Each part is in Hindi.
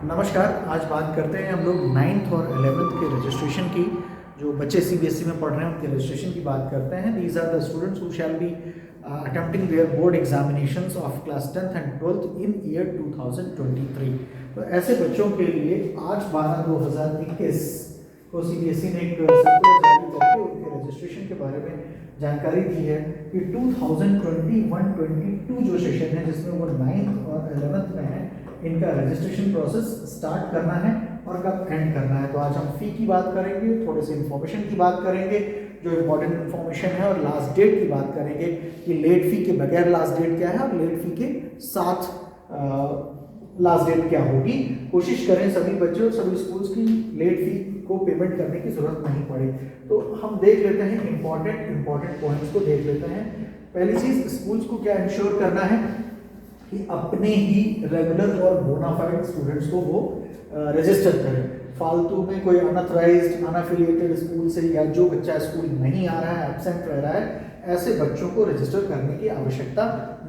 नमस्कार। आज बात करते हैं हम लोग 9th और 11th के रजिस्ट्रेशन की। जो बच्चे सीबीएसई में पढ़ रहे हैं उनके रजिस्ट्रेशन की बात करते हैं। These are the students who shall be attempting their board examinations of class 10th and 12th in year 2023। तो ऐसे बच्चों के लिए 8/12/2021 को सीबीएसई ने एक सर्कुलर जारी करके उनके रजिस्ट्रेशन के बारे में जानकारी दी है कि 2021-22 जो सेशन है जिसमें वो 9th और 11th में है, इनका रजिस्ट्रेशन प्रोसेस स्टार्ट करना है और कब एंड करना है। तो आज हम फी की बात करेंगे, थोड़े से इन्फॉर्मेशन की बात करेंगे, जो इम्पोर्टेंट इन्फॉर्मेशन है, और लास्ट डेट की बात करेंगे कि लेट फी के बगैर लास्ट डेट क्या है और लेट फी के साथ लास्ट डेट क्या होगी। कोशिश करें सभी बच्चों और सभी स्कूल्स की लेट फी को पेमेंट करने की जरूरत नहीं पड़े। तो हम देख लेते हैं इंपॉर्टेंट पॉइंट्स को देख लेते हैं। पहली चीज, स्कूल्स को क्या इंश्योर करना है कि अपने ही रेगुलर और बोनाफाइड स्टूडेंट्स को वो रजिस्टर करें। फालतू में कोई अनऑथराइज्ड अनएफिलिएटेड स्कूल से या जो बच्चा स्कूल नहीं आ रहा है, एब्सेंट रह रहा है, ऐसे बच्चों को रजिस्टर करने की आवश्यकता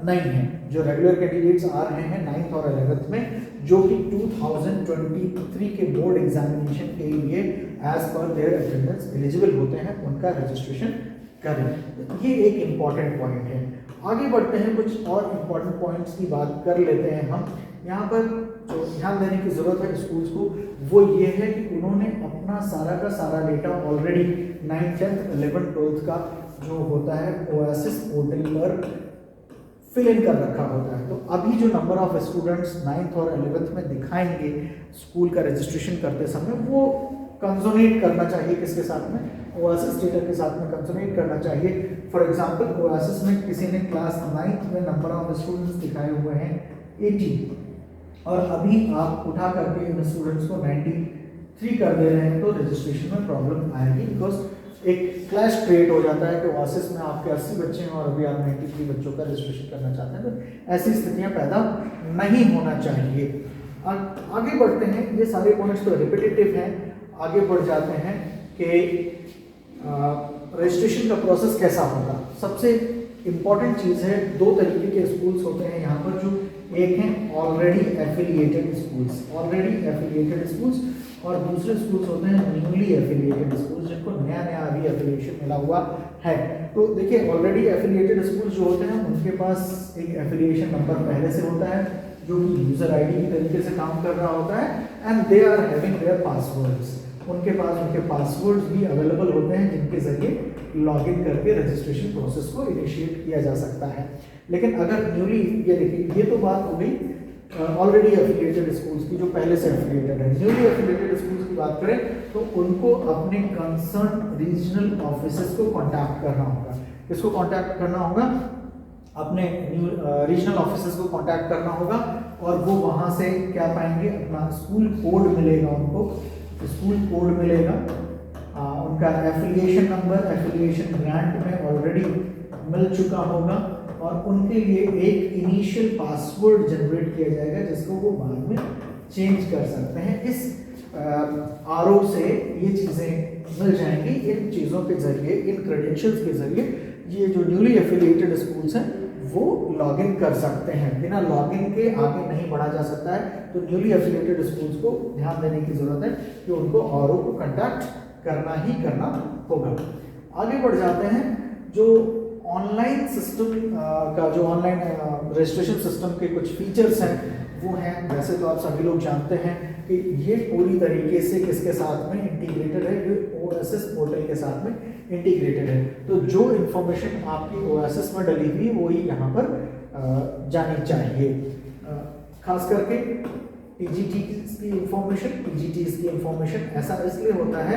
नहीं है। जो रेगुलर कैंडिडेट्स आ रहे हैं 9th और 11th में, जो कि 2023 के बोर्ड एग्जामिनेशन के लिए as per there attendance eligible होते हैं, उनका रजिस्ट्रेशन करें। ये एक इम्पॉर्टेंट पॉइंट है। आगे बढ़ते हैं, कुछ और इम्पॉर्टेंट पॉइंट्स की बात कर लेते हैं हम। यहाँ पर जो ध्यान देने की जरूरत है स्कूल्स को, वो ये है कि उन्होंने अपना सारा का सारा data already 9th, 10th, 11th, 12th का जो होता है ओएसिस पोर्टल पर फिल इन कर रखा होता है। तो अभी जो नंबर ऑफ स्टूडेंट्स 9th और 11th में दिखाएंगे स्कूल का रजिस्ट्रेशन करते समय, वो कंसोनेट करना चाहिए किसके साथ में, ओएसिस डेटा के साथ में कंसोनेट करना चाहिए। फॉर एग्जांपल, ओएसिस में किसी ने क्लास 9th में नंबर ऑफ स्टूडेंट्स दिखाए हुए हैं 80, और अभी आप उठा करके इन स्टूडेंट्स को 93 कर दे रहे हैं, तो रजिस्ट्रेशन में प्रॉब्लम आएगी। बिकॉज एक क्लैश क्रिएट हो जाता है कि ओएसिस में आपके 80 बच्चे हैं और अभी आप 93 बच्चों का रजिस्ट्रेशन करना चाहते हैं। तो ऐसी स्थितियां पैदा नहीं होना चाहिए। आगे बढ़ते हैं, ये सारे पॉइंट्स तो रिपीटेटिव हैं। आगे बढ़ जाते हैं कि रजिस्ट्रेशन का प्रोसेस कैसा होगा। सबसे इम्पॉर्टेंट चीज़ है, दो तरीके के स्कूल्स होते हैं यहाँ पर। जो एक हैं ऑलरेडी एफिलिएटेड स्कूल्स और दूसरे स्कूल्स होते हैं न्यूली एफिलिएटेड स्कूल्स, जिनको नया नया अभी एफिलिएशन मिला हुआ है। तो देखिए, ऑलरेडी एफिलिएटेड स्कूल्स जो होते हैं उनके पास एक एफिलिएशन नंबर पहले से होता है जो कि यूजर आईडी की तरीके से काम कर रहा होता है, and they are having their passwords. उनके पास उनके पासवर्ड्स भी अवेलेबल होते हैं जिनके जरिए लॉगिन करके रजिस्ट्रेशन प्रोसेस को इनिशिएट किया जा सकता है। लेकिन अगर न्यूली, ये देखिए, ये तो बात हो गई ऑलरेडी एफिलिएटेड स्कूल्स की जो पहले से एफिलिएटेड है। न्यूली एफिलिएटेड स्कूल्स की बात करें तो उनको अपने कंसर्न रीजनल ऑफिसेस को कॉन्टैक्ट करना होगा। किसको कॉन्टैक्ट करना होगा? अपने रीजनल ऑफिसेस को कॉन्टैक्ट करना होगा, और वो वहाँ से क्या पाएंगे, अपना स्कूल कोड मिलेगा उनको, स्कूल कोड मिलेगा, उनका एफिलिएशन नंबर एफिलिएशन ग्रांट में ऑलरेडी मिल चुका होगा, और उनके लिए एक इनिशियल पासवर्ड जनरेट किया जाएगा जिसको वो बाद में चेंज कर सकते हैं। इस आरओ से ये चीज़ें मिल जाएंगी। इन चीज़ों के जरिए, इन क्रेडेंशियल्स के जरिए ये जो न्यूली एफिलिएटेड स्कूल्स हैं वो लॉगिन कर सकते हैं। बिना लॉगिन के आगे नहीं बढ़ा जा सकता है। तो न्यूली एफिलिएटेड स्कूल्स को ध्यान देने की जरूरत है कि उनको आरओ को कंटैक्ट करना ही करना होगा। आगे बढ़ जाते हैं, जो ऑनलाइन सिस्टम का जो ऑनलाइन रजिस्ट्रेशन सिस्टम के कुछ फीचर्स हैं वो हैं, वैसे तो आप सभी लोग जानते हैं कि ये पूरी तरीके से किसके साथ में इंटीग्रेटेड है, ये ओएसिस पोर्टल के साथ में इंटीग्रेटेड है। तो जो इन्फॉर्मेशन आपकी ओएसिस में डली हुई वो ही यहाँ पर जानी चाहिए। खास करके पीजीटीज की इंफॉर्मेशन ऐसा इसलिए होता है,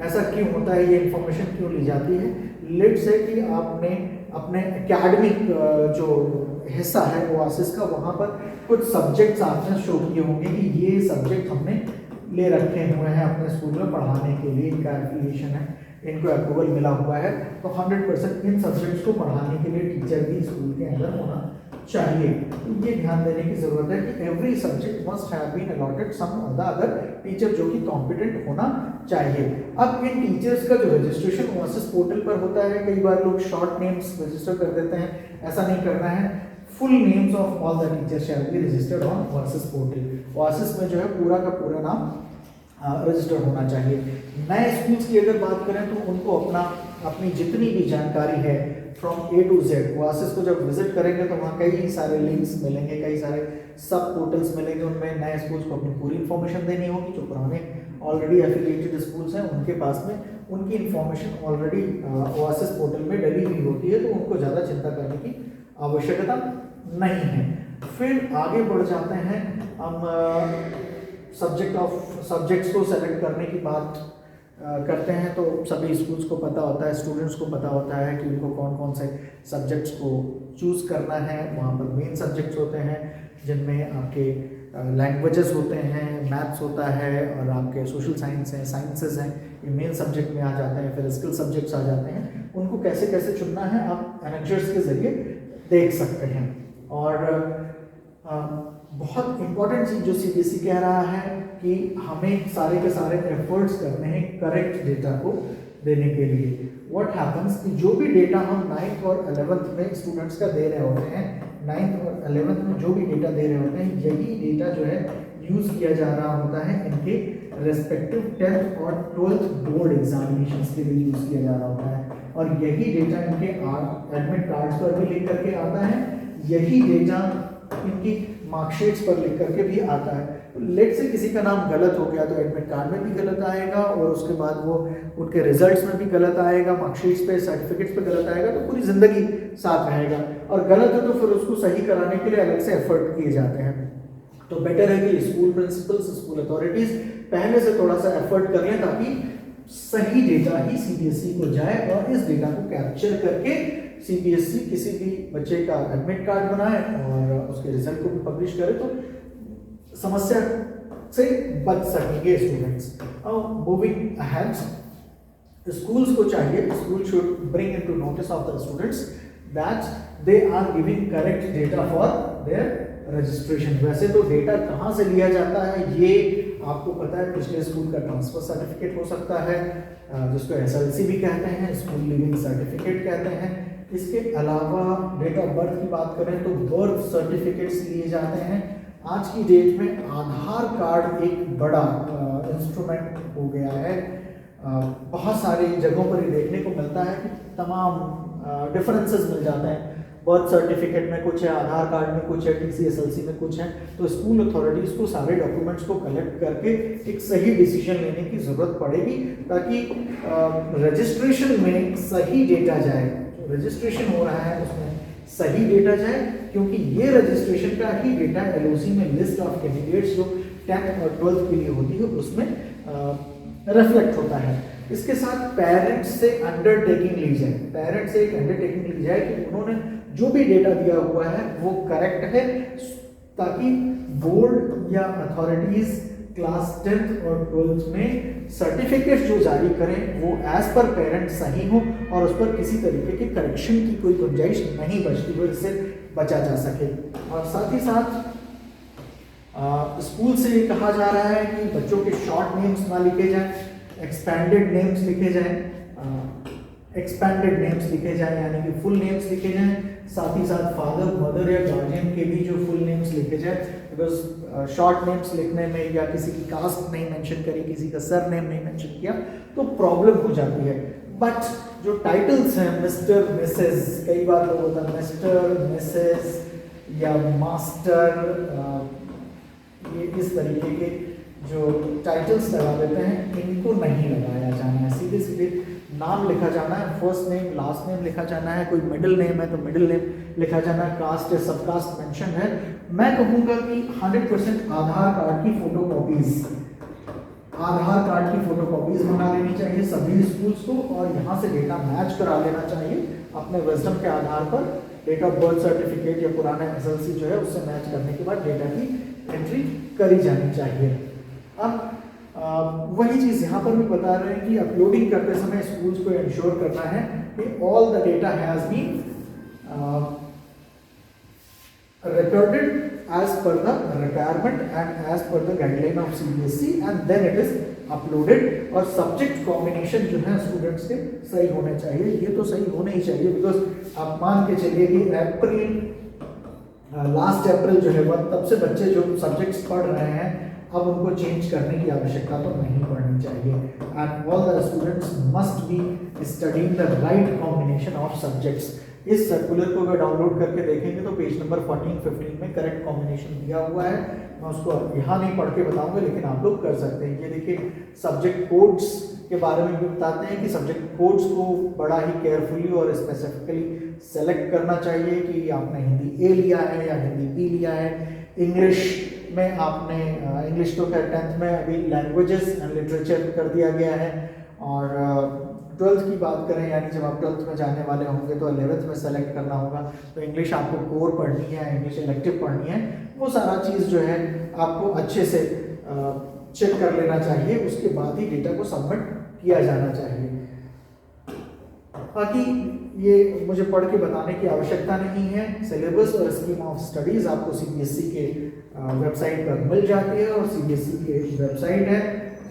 ऐसा क्यों होता है, ये इंफॉर्मेशन क्यों ली जाती है? लेट्स से कि आपने अपने एकेडमिक जो हिस्सा है ओएसिस का, वहाँ पर कुछ सब्जेक्ट्स आपने शो किए होंगे कि ये सब्जेक्ट हमने ले रखे हुए हैं अपने स्कूल में पढ़ाने के लिए, इनका एफिलिएशन है, इनको अप्रूवल मिला हुआ है, तो 100% इन सब्जेक्ट्स को पढ़ाने के लिए टीचर भी स्कूल के अंदर होना चाहिए। तो ये ध्यान देने की जरूरत है कि every subject must have been allotted some of the other teacher, जो कि कॉम्पिटेंट होना चाहिए। अब इन टीचर्स का जो रजिस्ट्रेशन ओएसिस पोर्टल पर होता है, कई बार लोग शॉर्ट नेम्स रजिस्टर कर देते हैं, ऐसा नहीं करना है। Full names of all the teachers shall be registered on versus portal. Versus में जो है पूरा का पूरा नाम रजिस्टर्ड होना चाहिए। नए स्कूल्स की अगर बात करें तो उनको अपनी जितनी भी जानकारी है from A to Z versus को जब विजिट करेंगे तो वहाँ कई सारे लिंक्स मिलेंगे, कई सारे सब पोर्टल्स मिलेंगे, उनमें नए स्कूल्स को अपनी पूरी इन्फॉर्मेशन देनी होगी। जो पुराने ऑलरेडी एफिलिएटेड स्कूल्स हैं उनके पास में उनकी इन्फॉर्मेशन ऑलरेडी ओएसएस पोर्टल में डली हुई होती है, तो उनको ज़्यादा चिंता करने की आवश्यकता नहीं है। फिर आगे बढ़ जाते हैं हम सब्जेक्ट्स को सेलेक्ट करने की बात करते हैं। तो सभी स्कूल्स को पता होता है, स्टूडेंट्स को पता होता है कि उनको कौन कौन से सब्जेक्ट्स को चूज़ करना है। वहाँ पर मेन सब्जेक्ट्स होते हैं जिनमें आपके लैंग्वेजेस होते हैं, मैथ्स होता है और आपके सोशल साइंस हैं, साइंसेज हैं, ये मेन सब्जेक्ट में आ जाते हैं। फिर स्किल सब्जेक्ट्स आ जाते हैं, उनको कैसे कैसे चुनना है आप एनेक्चर्स के ज़रिए देख सकते हैं। और बहुत इंपॉर्टेंट चीज़ जो सीबीएसई कह रहा है कि हमें सारे के सारे एफर्ट्स करने हैं करेक्ट डेटा को देने के लिए। व्हाट हैपन्स कि जो भी डेटा हम 9th और 11th में स्टूडेंट्स का दे रहे होते हैं, 9th और 11th में जो भी डेटा दे रहे होते हैं, यही डेटा जो है यूज़ किया जा रहा होता है इनके रेस्पेक्टिव 10th और 12th बोर्ड एग्जामिनेशंस के लिए यूज़ किया जा रहा होता है। और यही डेटा इनके एडमिट कार्ड्स पर भी लिख करके आता है, यही डेटा इनकी मार्कशीट्स पर लिख करके भी आता है। लेट से किसी का नाम गलत हो गया तो एडमिट कार्ड में भी गलत आएगा और उसके बाद वो उनके रिजल्ट्स में भी गलत आएगा, मार्कशीट्स पे, सर्टिफिकेट्स पे गलत आएगा, तो पूरी ज़िंदगी साथ रहेगा। और गलत हो तो फिर उसको सही कराने के लिए अलग से एफर्ट किए जाते हैं। तो बेटर है कि स्कूल प्रिंसिपल्स, स्कूल अथॉरिटीज़ पहले से थोड़ा सा एफर्ट कर लें ताकि सही डेटा ही सीबीएसई को जाए और इस डेटा को कैप्चर करके सीबीएसई किसी भी बच्चे का एडमिट कार्ड बनाए और उसके रिजल्ट को भी पब्लिश करे, तो समस्या से बच सकेंगे स्टूडेंट्स। मूविंग अहेड, स्कूल्स को चाहिए, school should bring into notice of the students that they are giving correct data for their registration. वैसे तो डेटा कहाँ से लिया जाता है ये आपको पता है, पिछले स्कूल का ट्रांसफर सर्टिफिकेट हो सकता है जिसको एसएलसी भी कहते हैं, स्कूल लिविंग सर्टिफिकेट कहते हैं। इसके अलावा डेट ऑफ बर्थ की बात करें तो बर्थ सर्टिफिकेट्स लिए जाते हैं। आज की डेट में आधार कार्ड एक बड़ा इंस्ट्रूमेंट हो गया है। बहुत सारी जगहों पर ये देखने को मिलता है कि तमाम डिफरेंसेस मिल जाते हैं। बर्थ सर्टिफिकेट में कुछ है, आधार कार्ड में कुछ है, टीसीएसएलसी में कुछ है। तो स्कूल अथॉरिटीज़ को सारे डॉक्यूमेंट्स को कलेक्ट करके एक सही डिसीजन लेने की ज़रूरत पड़ेगी ताकि रजिस्ट्रेशन में सही डेटा जाए, रजिस्ट्रेशन हो रहा है उसमें सही डेटा जाए, क्योंकि ये रजिस्ट्रेशन का ही डेटा एलओसी में लिस्ट ऑफ कैंडिडेट्स जो 10th और 12th के लिए होती है उसमें रिफ्लेक्ट होता है। इसके साथ पेरेंट्स से अंडरटेकिंग ली जाए, पेरेंट्स से एक अंडरटेकिंग ली जाए कि उन्होंने जो भी डेटा दिया हुआ है वो करेक्ट है, ताकि बोर्ड या अथॉरिटीज क्लास 10th और 12th में सर्टिफिकेट जो जारी करें वो एज पर पेरेंट सही हो और उस पर किसी तरीके के करेक्शन की कोई गुंजाइश नहीं बचती हो, इससे बचा जा सके। और साथ ही साथ स्कूल से ये कहा जा रहा है कि बच्चों के शॉर्ट नेम्स ना लिखे जाएं, एक्सपेंडेड नेम्स लिखे जाएं, एक्सपेंडेड नेम्स लिखे जाएं यानी कि फुल नेम्स लिखे जाएं। साथ ही साथ फादर, मदर या गार्जियन के भी जो फुल नेम्स लिखे जाए, बिकॉज शॉर्ट नेम्स लिखने में या किसी की कास्ट नहीं मेंशन करी, किसी का सर नेम नहीं मेंशन किया तो प्रॉब्लम हो जाती है। बट जो टाइटल्स हैं मिस्टर, मिसेस, कई बार लोग होता है मिस्टर, मिसेस या मास्टर, ये इस तरीके के जो टाइटल्स लगा देते हैं इनको नहीं लगाया जाना है। सीधे सीधे नाम लिखा जाना है, फर्स्ट नेम लास्ट नेम लिखा जाना है, कोई मिडिल नेम है तो मिडिल नेम लिखा जाना है, कास्ट या सब कास्ट मेंशन है। मैं कहूँगा कि 100% आधार कार्ड की फोटोकॉपीज, आधार कार्ड की फोटोकॉपीज बना लेनी चाहिए सभी स्कूल्स को और यहाँ से डेटा मैच करा लेना चाहिए अपने विजडम के आधार पर। डेट ऑफ बर्थ सर्टिफिकेट या पुराना एसएलसी जो है उससे मैच करने के बाद डेटा की एंट्री करी जानी चाहिए। अब वही चीज़ यहाँ पर भी बता रहे हैं कि अपलोडिंग करते समय स्कूल्स को इंश्योर करना है कि all the data has been recorded as per the requirement and as per the guideline of CBSE and then it is uploaded। और सब्जेक्ट कॉम्बिनेशन जो है स्टूडेंट्स के सही होने चाहिए, ये तो सही होने ही चाहिए बिकॉज आप मान के चलिए कि लास्ट अप्रैल जो है वह तब से बच्चे जो सब्जेक्ट्स पढ़ रहे हैं अब उनको चेंज करने की आवश्यकता तो नहीं पड़नी चाहिए। And all the students must be studying the right combination of subjects. इस सर्कुलर को अगर डाउनलोड करके देखेंगे तो पेज नंबर 14-15 में करेक्ट कॉम्बिनेशन दिया हुआ है। मैं उसको यहाँ नहीं पढ़ के बताऊंगा, लेकिन आप लोग कर सकते हैं। ये देखिए सब्जेक्ट कोड्स के बारे में भी बताते हैं कि सब्जेक्ट कोड्स को बड़ा ही केयरफुली और स्पेसिफिकली सेलेक्ट करना चाहिए कि आपने हिंदी ए लिया है या हिंदी बी लिया है। इंग्लिश में आपने इंग्लिश तो खैर 10th में अभी लैंग्वेजेस एंड लिटरेचर कर दिया गया है। और 12th की बात करें, यानी जब आप 12th में जाने वाले होंगे तो 11th में सेलेक्ट करना होगा। तो इंग्लिश आपको कोर पढ़नी है, इंग्लिश इलेक्टिव पढ़नी है, वो सारा चीज़ जो है आपको अच्छे से चेक कर लेना चाहिए। उसके बाद ही डेटा को सबमिट किया जाना चाहिए। बाकी ये मुझे पढ़ के बताने की आवश्यकता नहीं है। सिलेबस और स्कीम ऑफ स्टडीज़ आपको सीबीएसई के वेबसाइट पर मिल जाती है, और सीबीएसई की वेबसाइट है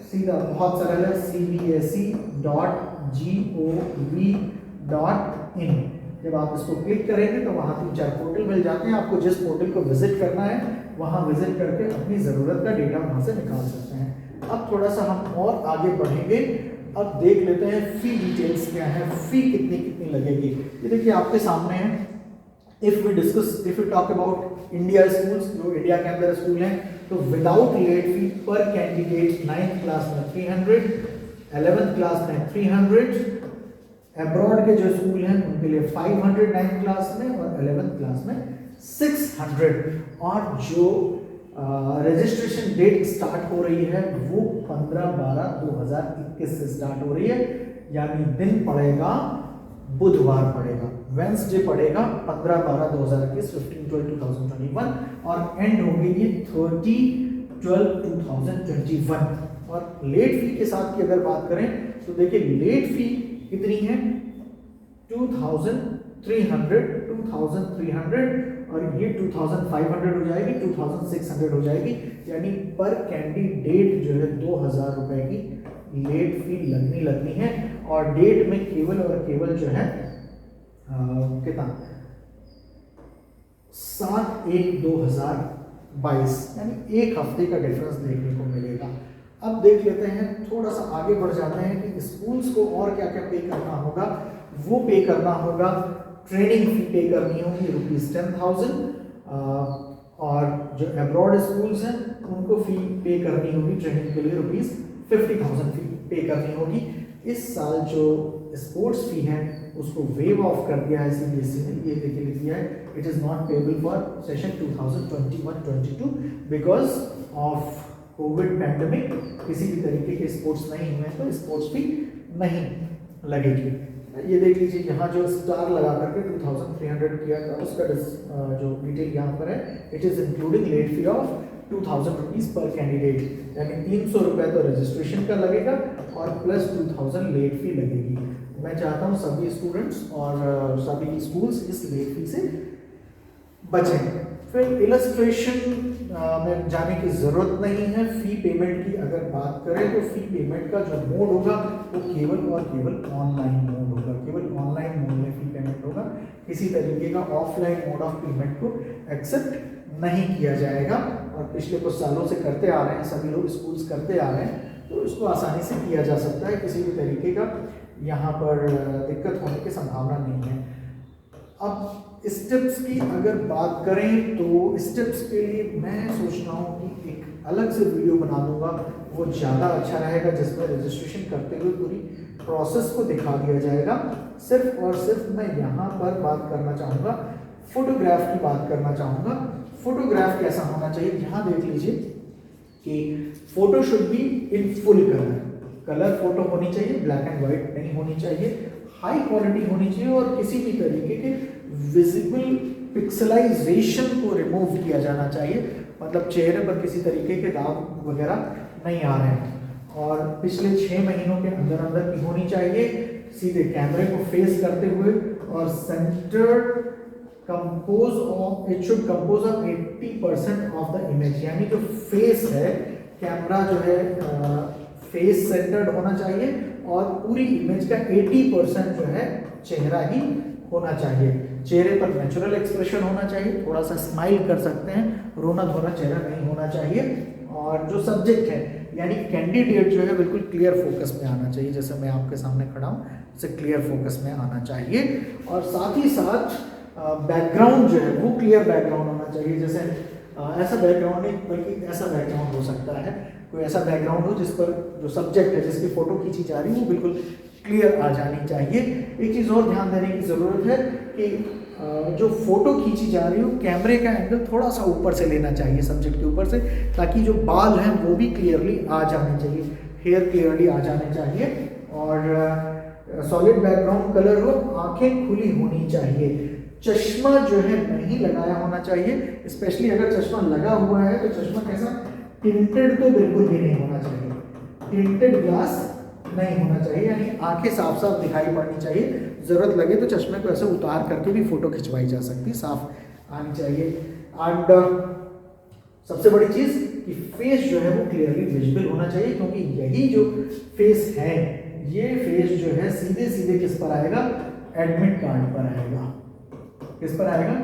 सीधा बहुत सरल है, cbse.gov.in। जब आप इसको क्लिक करेंगे तो वहाँ 3-4 पोर्टल मिल जाते हैं। आपको जिस पोर्टल को विजिट करना है वहाँ विजिट करके अपनी ज़रूरत का डेटा वहाँ से निकाल सकते हैं। अब थोड़ा सा हम और आगे बढ़ेंगे। अब देख लेते हैं फी डिटेल्स क्या है, फी कितनी कितनी लगेगी। ये देखिए आपके सामने है। If you talk about India schools, जो इंडिया के अंदर स्कूल हैं, तो विदाउट लेट फी पर कैंडिडेट 9th क्लास में 300, 11th क्लास में 300, अब्रॉड के जो स्कूल हैं उनके लिए 500 9th क्लास में और 11th क्लास में 600। और जो रजिस्ट्रेशन डेट स्टार्ट हो रही है वो 15/12/2021 से स्टार्ट हो रही है, यानी दिन पड़ेगा बुधवार पड़ेगा, वेंसडे पड़ेगा 15/12/2021 15/12/2021 और एंड होगी ये 30/12/2021। और लेट फी के साथ की अगर बात करें तो देखिए लेट फी कितनी है 2300 और ये 2500 हो जाएगी, 2600 हो जाएगी, यानी पर कैंडिडेट जो है 2000 रुपए की लेट फी लगनी है। और डेट में केवल और केवल जो है कितना 7/1/2022, यानी एक हफ्ते का डिफरेंस देखने को मिलेगा। अब देख लेते हैं, थोड़ा सा आगे बढ़ जाते हैं कि स्कूल्स को और क्या क्या पे करना होगा। वो पे करना होगा, ट्रेनिंग फी पे करनी होगी ₹10,000, और जो अब्रॉड स्कूल्स हैं उनको फी पे करनी होगी ट्रेनिंग के लिए ₹50,000 फी पे करनी होगी। इस साल जो स्पोर्ट्स फी है उसको वेव ऑफ कर दिया है सीबीएसई ने, ये देखिए लिख दिया है it is not payable for session 2021-22 because of Covid pandemic. किसी भी तरीके के स्पोर्ट्स नहीं हुए तो स्पोर्ट्स फी नहीं लगेगी। ये देख लीजिए यहाँ जो स्टार लगा करके 2300 किया था उसका जो डिटेल यहाँ पर है, it is including late fee of 2000 rupees per candidate, यानी 300 रुपये तो रजिस्ट्रेशन का लगेगा और प्लस 2000 लेट फी लगेगी। मैं चाहता हूँ सभी स्टूडेंट्स और सभी स्कूल्स इस लेट फी से बचें। फिर इलस्ट्रेशन में जाने की ज़रूरत नहीं है। फ़ी पेमेंट की अगर बात करें तो फ़ी पेमेंट का जो मोड होगा वो केवल और केवल ऑनलाइन मोड होगा, केवल ऑनलाइन मोड में फ़ी पेमेंट होगा। किसी तरीके का ऑफलाइन मोड ऑफ पेमेंट को एक्सेप्ट नहीं किया जाएगा। और पिछले कुछ सालों से करते आ रहे हैं, सभी लोग स्कूल्स करते आ रहे हैं, तो इसको आसानी से किया जा सकता है। किसी भी तरीके का यहाँ पर दिक्कत होने की संभावना नहीं है। अब स्टेप्स की अगर बात करें तो स्टेप्स के लिए मैं सोच रहा हूँ कि एक अलग से वीडियो बना दूंगा, वो ज़्यादा अच्छा रहेगा, जिसमें रजिस्ट्रेशन करते हुए पूरी प्रोसेस को दिखा दिया जाएगा। सिर्फ और सिर्फ मैं यहाँ पर बात करना चाहूँगा, फोटोग्राफ की बात करना चाहूँगा। फोटोग्राफ कैसा होना चाहिए, यहाँ देख लीजिए कि photo should be in full colour photo होनी चाहिए, ब्लैक एंड व्हाइट नहीं होनी चाहिए, हाई क्वालिटी होनी चाहिए और किसी भी तरीके के विजिबल पिक्सलाइजेशन को रिमूव किया जाना चाहिए, मतलब चेहरे पर किसी तरीके के दाग वगैरह नहीं आ रहे हैं। और पिछले 6 महीनों के अंदर अंदर की होनी चाहिए, सीधे कैमरे को फेस करते हुए, और centred compose of it should compose of 80% of the image, यानी जो फेस है कैमरा जो है फेस सेंटर्ड होना चाहिए और पूरी इमेज का 80% जो है चेहरा ही होना चाहिए। चेहरे पर नेचुरल एक्सप्रेशन होना चाहिए, थोड़ा सा स्माइल कर सकते हैं, रोना धोना चेहरा नहीं होना चाहिए। और जो सब्जेक्ट है यानी कैंडिडेट जो है बिल्कुल क्लियर फोकस में आना चाहिए, जैसे मैं आपके सामने खड़ा हूँ जैसे क्लियर फोकस में आना चाहिए। और साथ ही साथ बैकग्राउंड जो है वो क्लियर बैकग्राउंड होना चाहिए, जैसे ऐसा बैकग्राउंड नहीं बल्कि ऐसा बैकग्राउंड हो सकता है, कोई ऐसा बैकग्राउंड हो जिस पर जो सब्जेक्ट है जिसकी फ़ोटो खींची जा रही है वो बिल्कुल क्लियर आ जानी चाहिए। एक चीज़ और ध्यान देने की ज़रूरत है कि जो फोटो खींची जा रही हो कैमरे का एंगल थोड़ा सा ऊपर से लेना चाहिए सब्जेक्ट के ऊपर से, ताकि जो बाल हैं वो भी क्लियरली आ जाने चाहिए, हेयर क्लियरली आ जाने चाहिए। और सॉलिड बैकग्राउंड कलर हो, आंखें खुली होनी चाहिए, चश्मा जो है नहीं लगाया होना चाहिए, स्पेशली अगर चश्मा लगा हुआ है तो चश्मा कैसा टिंटेड तो बिल्कुल भी नहीं होना चाहिए, टिंटेड ग्लास नहीं होना चाहिए, यानी आंखें साफ साफ दिखाई पड़नी चाहिए। ज़रूरत लगे तो चश्मे को ऐसे उतार करके भी फ़ोटो खिंचवाई जा सकती है, साफ आनी चाहिए। एंड सबसे बड़ी चीज़ कि फेस जो है वो क्लियरली विजिबल होना चाहिए, क्योंकि यही जो फेस है ये फेस जो है सीधे सीधे किस पर आएगा, एडमिट कार्ड पर आएगा। किस पर आएगा,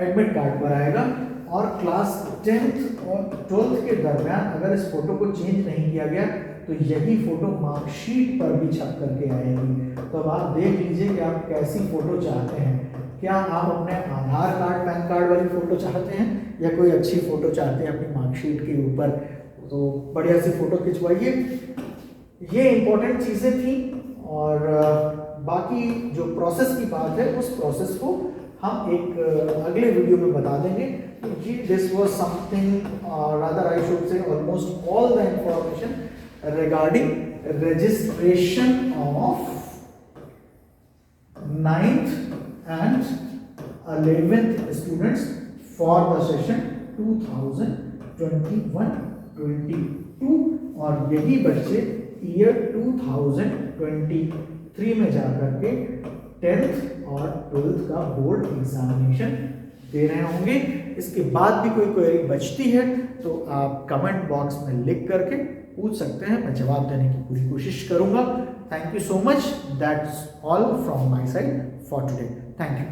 एडमिट कार्ड पर आएगा। और क्लास 10th और 12th के दरमियान अगर इस फोटो को चेंज नहीं किया गया तो यही फोटो मार्कशीट पर भी छप करके आएगी। तो अब आप देख लीजिए कि आप कैसी फोटो चाहते हैं, क्या आप अपने आधार कार्ड पैन कार्ड वाली फ़ोटो चाहते हैं या कोई अच्छी फ़ोटो चाहते हैं अपनी मार्कशीट के ऊपर। तो बढ़िया सी फ़ोटो खिंचवाइए। ये इम्पोर्टेंट चीज़ें थी और बाकी जो प्रोसेस की बात है उस प्रोसेस को हम एक अगले वीडियो में बता देंगे। तो ये this was something rather I should say almost all the information regarding registration of 9th and 11th students for the session 2021-22 और यही बच्चे ईयर 2023 में जाकर के 10th और 12th का बोर्ड एग्जामिनेशन दे रहे होंगे। इसके बाद भी कोई क्वेरी बचती है तो आप कमेंट बॉक्स में लिख करके पूछ सकते हैं, मैं जवाब देने की पूरी कोशिश करूंगा। Thank you so much, that's all from my side for today. Thank you.